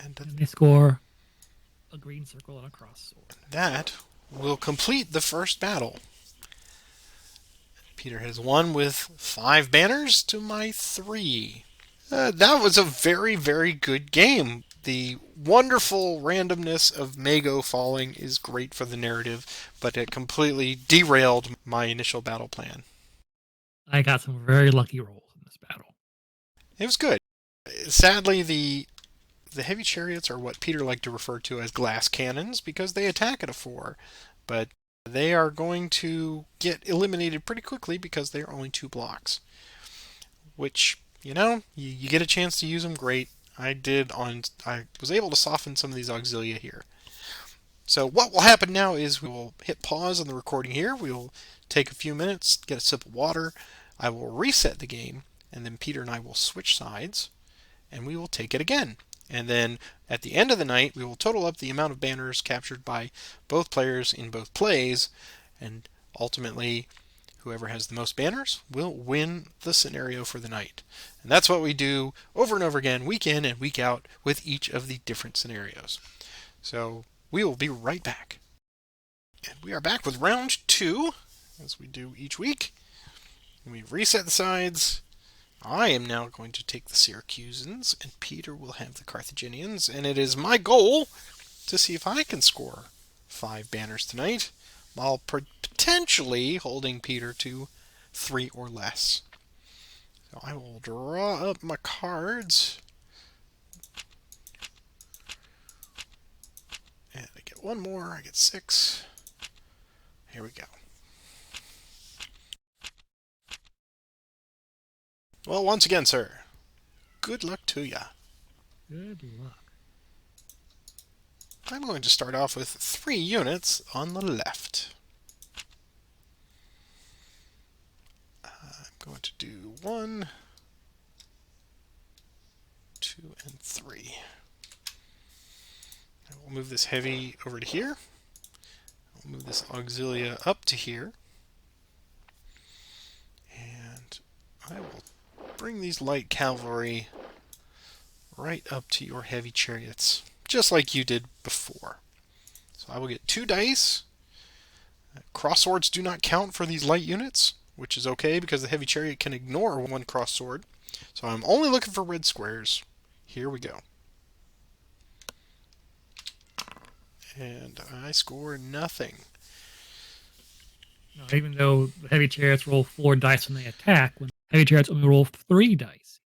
And And they score a green circle and a cross sword. that will complete the first battle. Peter has won with 5 banners to my 3. That was a very, very good game. The wonderful randomness of Mago falling is great for the narrative, but it completely derailed my initial battle plan. I got some very lucky rolls in this battle. It was good. Sadly, the heavy chariots are what Peter liked to refer to as glass cannons because they attack at a 4, but they are going to get eliminated pretty quickly because they're only 2 blocks. Which, you get a chance to use them, great. I was able to soften some of these auxilia here. So what will happen now is we will hit pause on the recording here. We will take a few minutes, get a sip of water. I will reset the game, and then Peter and I will switch sides, and we will take it again. And then at the end of the night, we will total up the amount of banners captured by both players in both plays, and ultimately, whoever has the most banners will win the scenario for the night. And that's what we do over and over again, week in and week out, with each of the different scenarios. So we will be right back. And we are back with round 2, as we do each week. And we reset the sides. I am now going to take the Syracusans, and Peter will have the Carthaginians, and it is my goal to see if I can score 5 banners tonight, while potentially holding Peter to 3 or less. So I will draw up my cards. get one more. I get 6. Here we go. Well, once again, sir, good luck to ya. Good luck. I'm going to start off with 3 units on the left. I'm going to do 1, 2, and 3. I will move this heavy over to here. I'll move this auxilia up to here. And I will bring these light cavalry right up to your heavy chariots, just like you did before. So I will get 2 dice. Crosswords do not count for these light units, which is okay because the heavy chariot can ignore 1 crossword. So I'm only looking for red squares. Here we go. And I score nothing. Now, even though the heavy chariots roll 4 dice when they attack, when heavy chariots only roll 3 dice.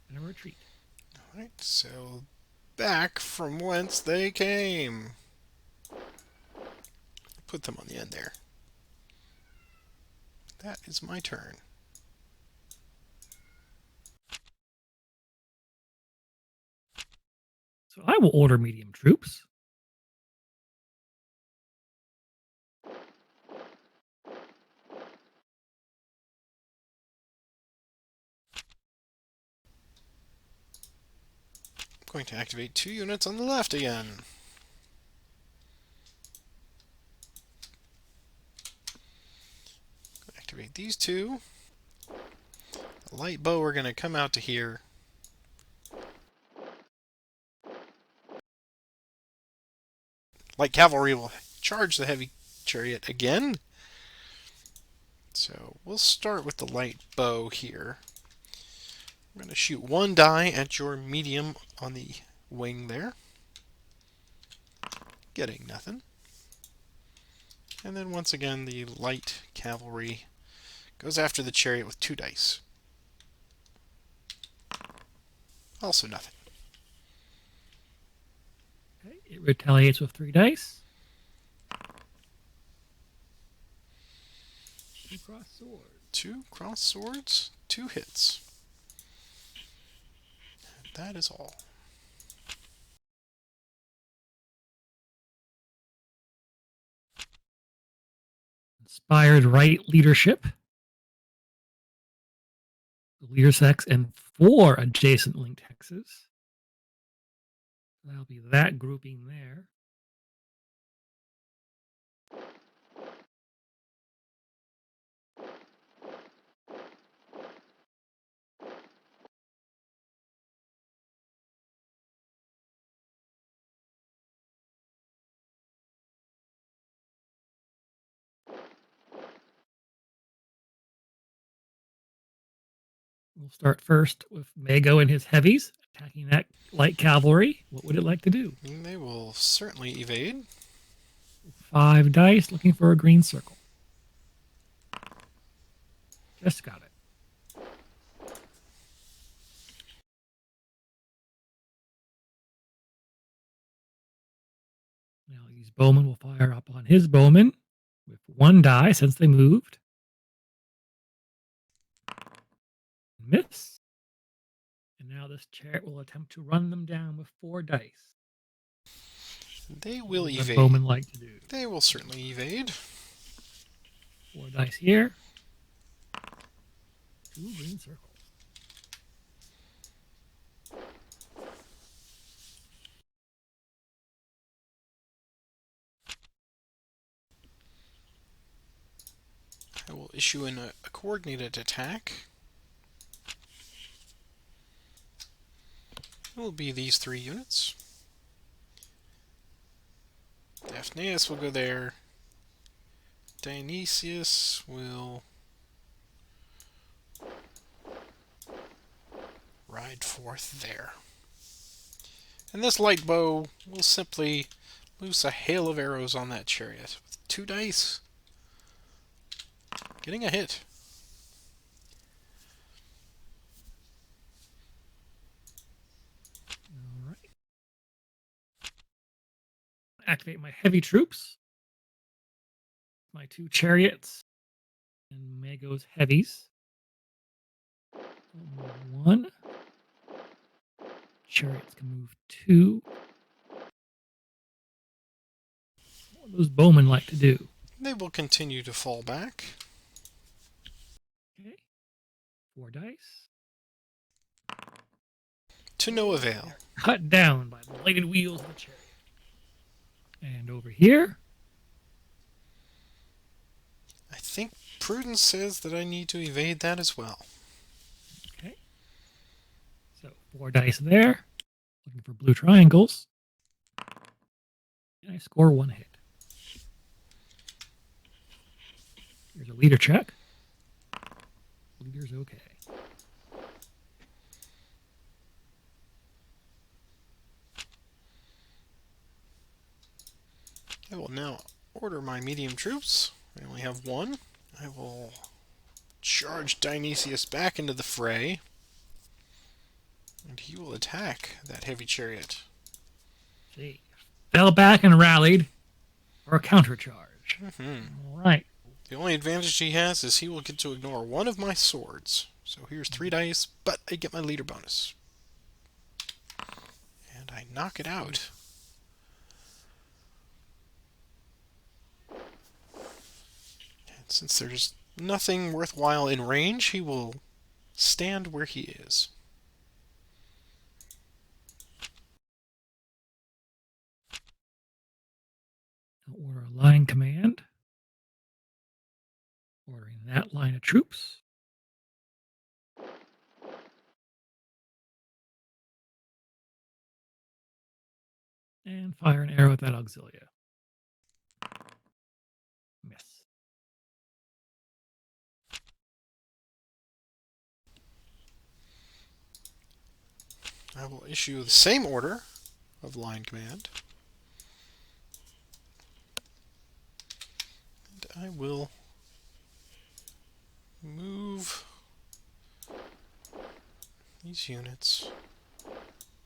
And a retreat. Alright, so back from whence they came. Put them on the end there. That is my turn. So I will order medium troops. I'm going to activate 2 units on the left again. Activate these 2. The light bow are going to come out to here. Light cavalry will charge the heavy chariot again. So we'll start with the light bow here. I'm going to shoot 1 die at your medium on the wing there. Getting nothing. And then once again the light cavalry goes after the chariot with 2 dice. Also nothing. Okay, it retaliates with 3 dice. 2 cross swords. 2 cross swords, 2 hits. And that is all. Inspired right leadership. The leader's hex and 4 adjacent linked hexes. That'll be that grouping there. We'll start first with Mago and his heavies attacking that light cavalry. What would it like to do? And they will certainly evade. 5 dice, looking for a green circle. Just got it. Now these bowmen will fire up on his bowmen with 1 die since they moved. Miss. And now this chariot will attempt to run them down with 4 dice. They will What does evade. the bowmen like to do? They will certainly evade. 4 dice here. 2 green circles. I will issue in a coordinated attack. It will be these 3 units. Daphneus will go there. Dionysius will ride forth there. And this light bow will simply loose a hail of arrows on that chariot with 2 dice. Getting a hit. activate my heavy troops, my 2 chariots, and Mago's heavies. We'll move 1. Chariots can move 2. What do those bowmen like to do? They will continue to fall back. Okay. 4 dice. To no avail. They're cut down by the bladed wheels of the chariot. And over here, I think prudence says that I need to evade that as well. okay. So 4 dice there. Looking for blue triangles. And I score 1 hit. Here's a leader check. Leader's okay. I will now order my medium troops. I only have 1. I will charge Dionysius back into the fray. And he will attack that heavy chariot. See. Fell back and rallied for a countercharge. All right. The only advantage he has is he will get to ignore 1 of my swords. So here's 3 dice, but I get my leader bonus. And I knock it out. And since there's nothing worthwhile in range, he will stand where he is. Order a line command. Ordering that line of troops. And fire an arrow at that auxilia. Miss. I will issue the same order of line command. And I will move these units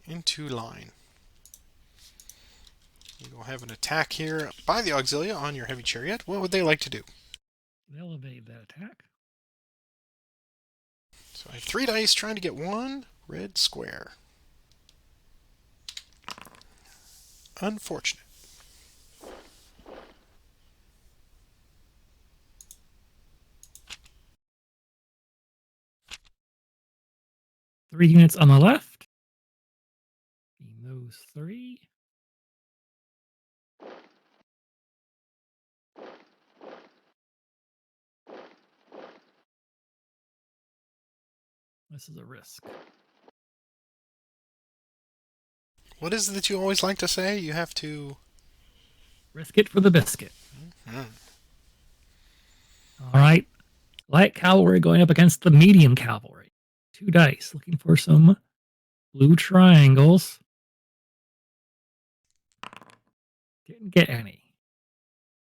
into line. You will have an attack here by the auxilia on your heavy chariot. What would they like to do? They'll evade that attack. So I have 3 dice trying to get 1 red square. Unfortunate. Three units on the left. Being those 3. This is a risk. What is it that you always like to say? You have to... Risk it for the biscuit. Mm. All right. Light cavalry going up against the medium cavalry. 2 dice. Looking for some blue triangles. Didn't get any.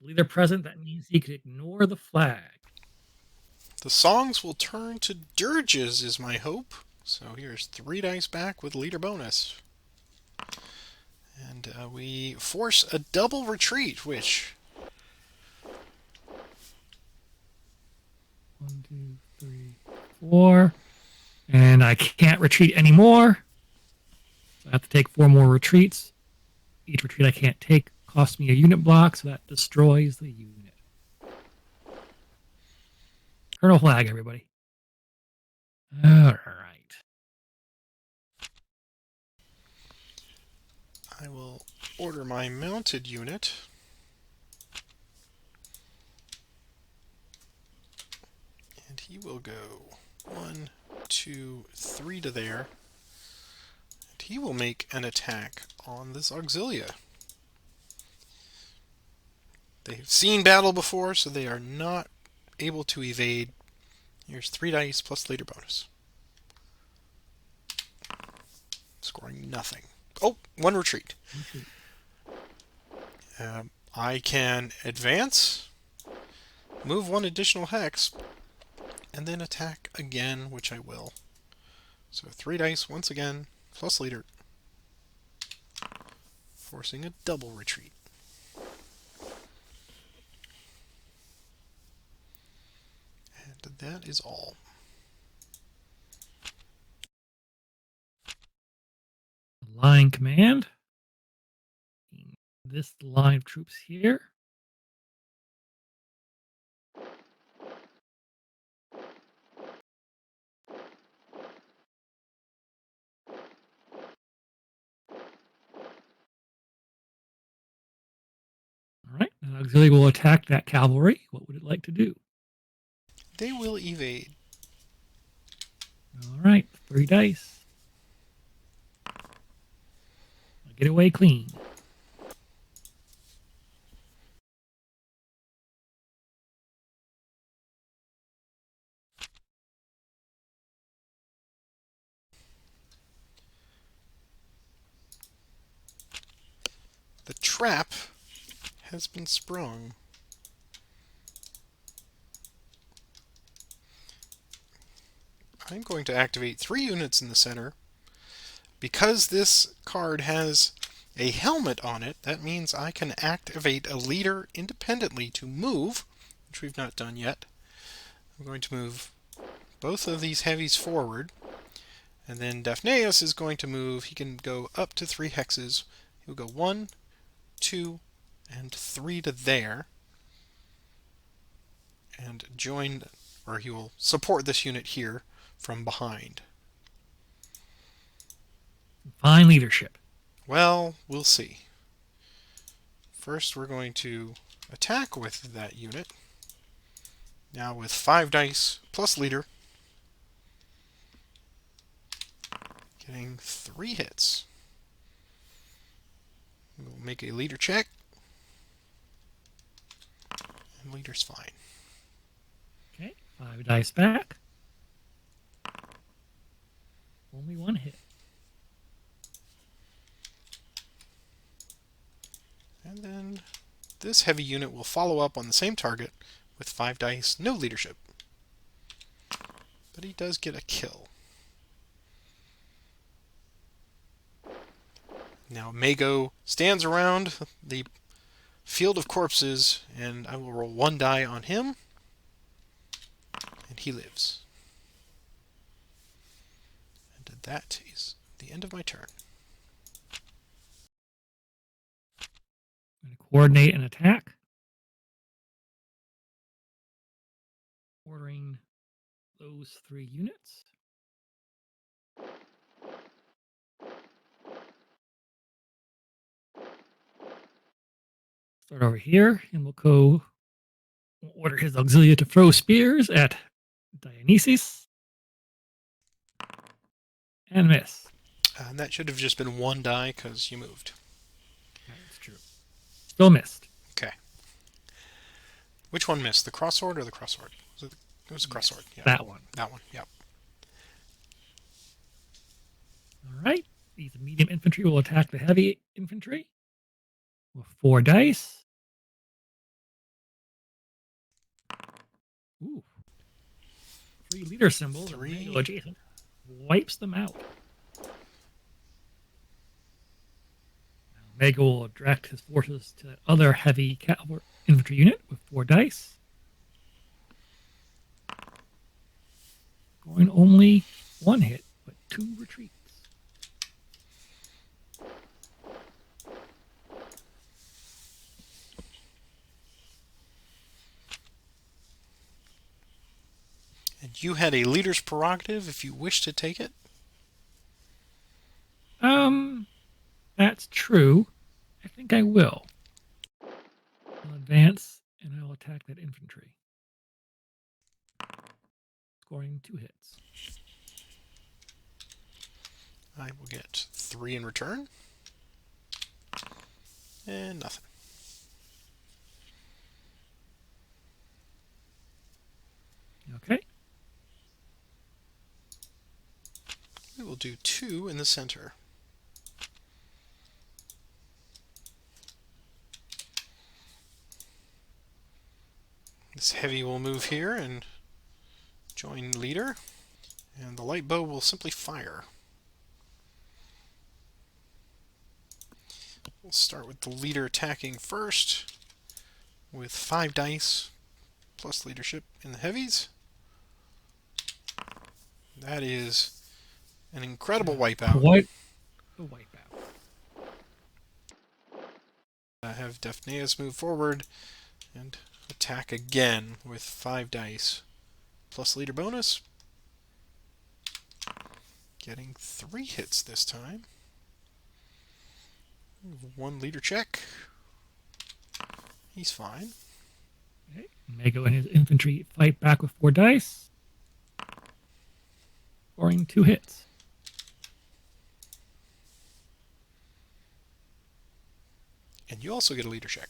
Leader present, that means he could ignore the flag. The songs will turn to dirges, is my hope. So here's 3 dice back with leader bonus. And we force a double retreat, which... 1, 2, 3, 4. And I can't retreat anymore. So I have to take 4 more retreats. Each retreat I can't take costs me a unit block, so that destroys the unit. Colonel flag, everybody. All right. I will order my mounted unit. And he will go 1, 2, 3 to there. And he will make an attack on this auxilia. They've seen battle before, so they are not able to evade. Here's 3 dice plus leader bonus. Scoring nothing. Oh, 1 retreat. I can advance, move 1 additional hex, and then attack again, which I will. So 3 dice once again, plus leader, forcing a double retreat. that is all. Line command. This line of troops here. All right. Now auxiliary will attack that cavalry. What would it like to do? They will evade. All right. 3 dice. Get away clean. The trap has been sprung. I'm going to activate 3 units in the center. Because this card has a helmet on it, that means I can activate a leader independently to move, which we've not done yet. I'm going to move both of these heavies forward, and then Daphneus is going to move. He can go up to 3 hexes. He'll go 1, 2, and 3 to there, and join, or he will support this unit here from behind. Fine leadership. Well, we'll see. First, we're going to attack with that unit. Now with 5 dice plus leader, getting 3 hits. We'll make a leader check, and leader's fine. Okay. 5 dice back. Only 1 hit. And then this heavy unit will follow up on the same target with 5 dice, no leadership. But he does get a kill. Now Mago stands around the field of corpses, and I will roll 1 die on him, and he lives. And that is the end of my turn. I'm going to coordinate an attack. Ordering those 3 units. Start over here, and we'll go order his auxilia to throw spears at Dionysus. And miss. And that should have just been 1 die because you moved. That's true. Still missed. Okay. Which one missed? The crossword or the crossword? It was a crossword. Yeah. That one. That one, yep. All right. These medium infantry will attack the heavy infantry with 4 dice. Ooh. 3 leader symbols. 3. Adjacent. Wipes them out. Mega will direct his forces to the other heavy cavalry infantry unit with 4 dice. Going only 1 hit, but 2 retreats. And you had a leader's prerogative if you wish to take it? That's true. I think I will. I'll advance and I'll attack that infantry. Scoring 2 hits. I will get 3 in return. And nothing. Okay. We will do 2 in the center. This heavy will move here and join leader, and the light bow will simply fire. We'll start with the leader attacking first with 5 dice plus leadership in the heavies. That is an incredible wipeout. Quite a wipeout. Have Daphneus move forward and attack again with 5 dice. Plus leader bonus. Getting 3 hits this time. 1 leader check. He's fine. Okay. Mago and his infantry fight back with 4 dice, scoring 2 hits. And you also get a leader check.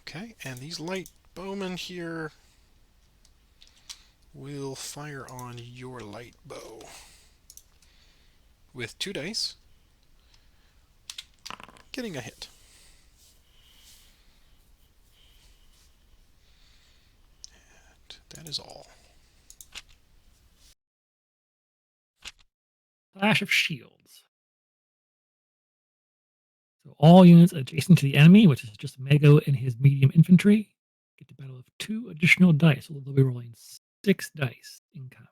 Okay, and these light bowmen here will fire on your light bow with 2 dice, getting a hit. And that is all. Clash of Shields. So all units adjacent to the enemy, which is just Mago and his medium infantry, get the battle of 2 additional dice. So they'll be rolling 6 dice in combat.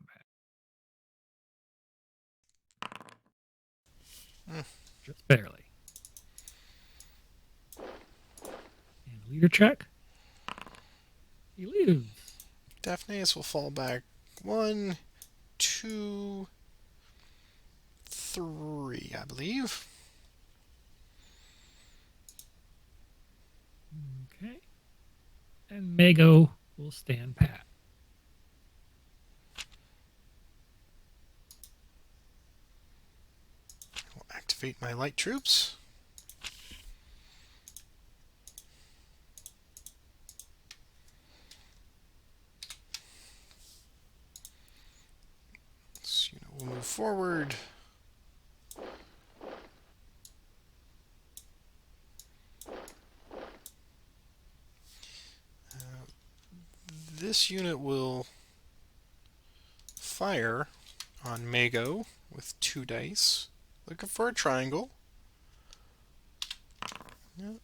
Just barely. And leader check. He lives. Daphneus will fall back 1, 2, 3, I believe. Okay. And Mago will stand pat. I'll activate my light troops. This unit will move forward. This unit will fire on Mago with 2 dice. Looking for a triangle. Yep.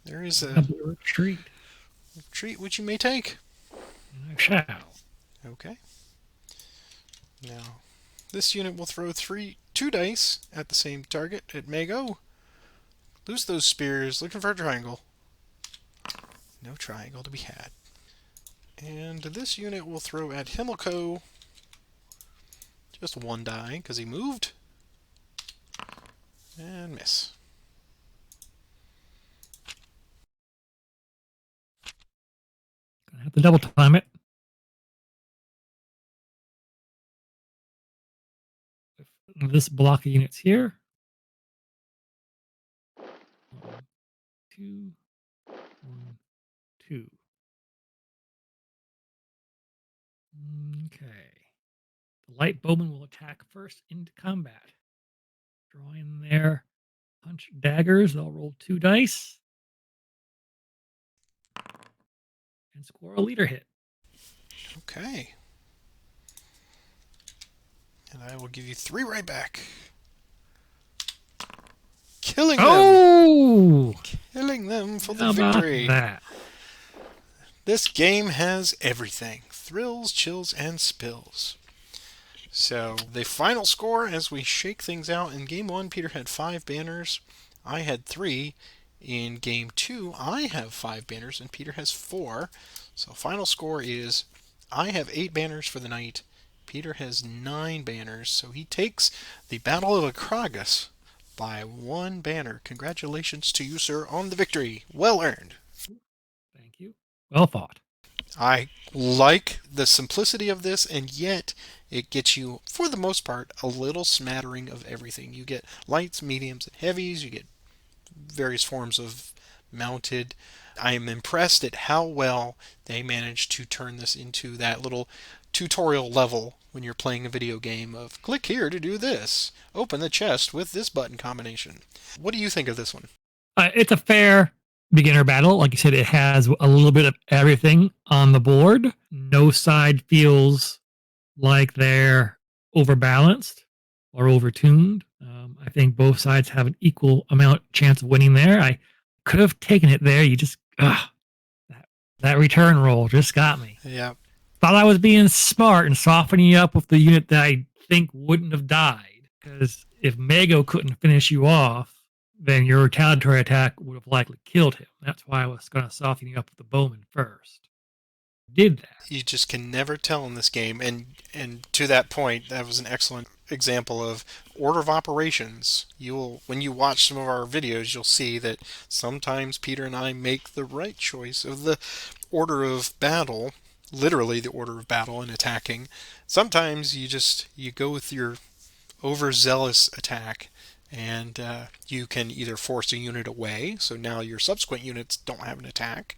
There is a retreat. retreat which you may take. And I shall. Okay. Now, this unit will throw 2 dice at the same target at Mago. Lose those spears. Looking for a triangle. No triangle to be had. And this unit will throw at Himmelko just 1 die because he moved. And miss. Gonna have to double time it. With this block of units here. 1, 2, 1, 2. Okay. The light bowman will attack first into combat. Drawing their punch daggers. They'll roll 2 dice. And score a leader hit. Okay. And I will give you 3 right back. Killing them. Oh! Killing them for the How about victory. that? This game has everything. Thrills, chills, and spills. So, the final score as we shake things out. In Game 1, Peter had 5 banners. I had 3. In Game 2, I have 5 banners, and Peter has 4. So, final score is I have 8 banners for the night. Peter has 9 banners. So, he takes the Battle of Akragas by 1 banner. Congratulations to you, sir, on the victory. Well earned. Thank you. Well fought. I like the simplicity of this, and yet it gets you, for the most part, a little smattering of everything. You get lights, mediums, and heavies. You get various forms of mounted. I am impressed at how well they managed to turn this into that little tutorial level when you're playing a video game of click here to do this. Open the chest with this button combination. What do you think of this one? It's a fair beginner battle. Like you said, it has a little bit of everything on the board. No side feels like they're overbalanced or overtuned. I think both sides have an equal amount chance of winning there. I could have taken it there. You just, that That return roll just got me. Yeah, Thought I was being smart and softening you up with the unit that I think wouldn't have died. Because if Mago couldn't finish you off, then your retaliatory attack would have likely killed him. That's why I was going to soften you up with the Bowman first. Did that. you just can never tell in this game. And to that point, that was an excellent example of order of operations. You will, when you watch some of our videos, you'll see that sometimes Peter and I make the right choice of the order of battle, literally the order of battle in attacking. Sometimes you go with your overzealous attack, and you can either force a unit away, so now your subsequent units don't have an attack,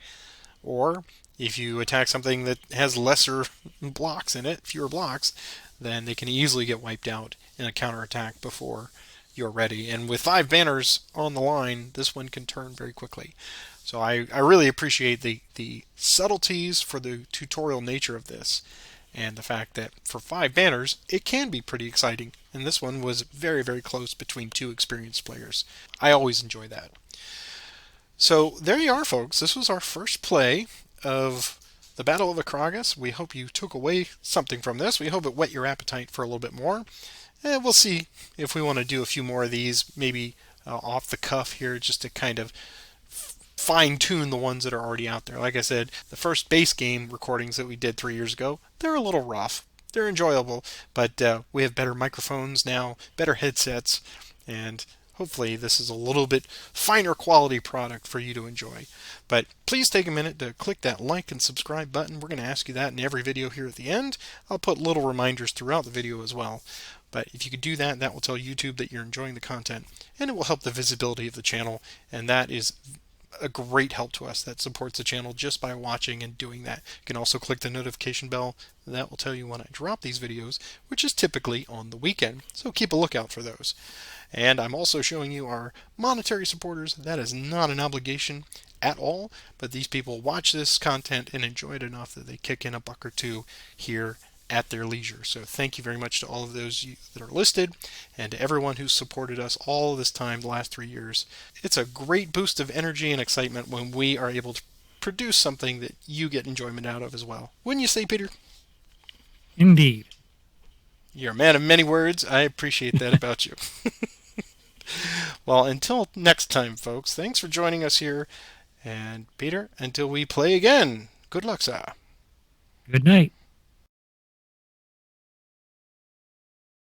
or if you attack something that has lesser blocks in it, fewer blocks, then they can easily get wiped out in a counterattack before you're ready. And with 5 banners on the line, this one can turn very quickly. So I really appreciate the subtleties for the tutorial nature of this, and the fact that for 5 banners, it can be pretty exciting. And this one was very, very close between 2 experienced players. I always enjoy that. So there you are, folks. This was our first play of the Battle of Akragas. We hope you took away something from this. We hope it whet your appetite for a little bit more. And we'll see if we want to do a few more of these, maybe off the cuff here, just to kind of fine tune the ones that are already out there. Like I said, the first base game recordings that we did 3 years ago, they're a little rough. They're enjoyable, but we have better microphones now, better headsets, and hopefully this is a little bit finer quality product for you to enjoy. But please take a minute to click that like and subscribe button. We're going to ask you that in every video here at the end. I'll put little reminders throughout the video as well. But if you could do that, that will tell YouTube that you're enjoying the content, and it will help the visibility of the channel, and that is a great help to us. That supports the channel just by watching and doing that. You can also click the notification bell. That will tell you when I drop these videos, which is typically on the weekend. So keep a lookout for those. And I'm also showing you our monetary supporters. That is not an obligation at all, but these people watch this content and enjoy it enough that they kick in a buck or two here at their leisure. So thank you very much to all of those that are listed, and to everyone who's supported us all this time, the last 3 years. It's a great boost of energy and excitement when we are able to produce something that you get enjoyment out of as well. Wouldn't you say, Peter? Indeed. You're a man of many words. I appreciate that about you. Well, until next time, folks, thanks for joining us here. And Peter, until we play again, good luck, sir. Good night.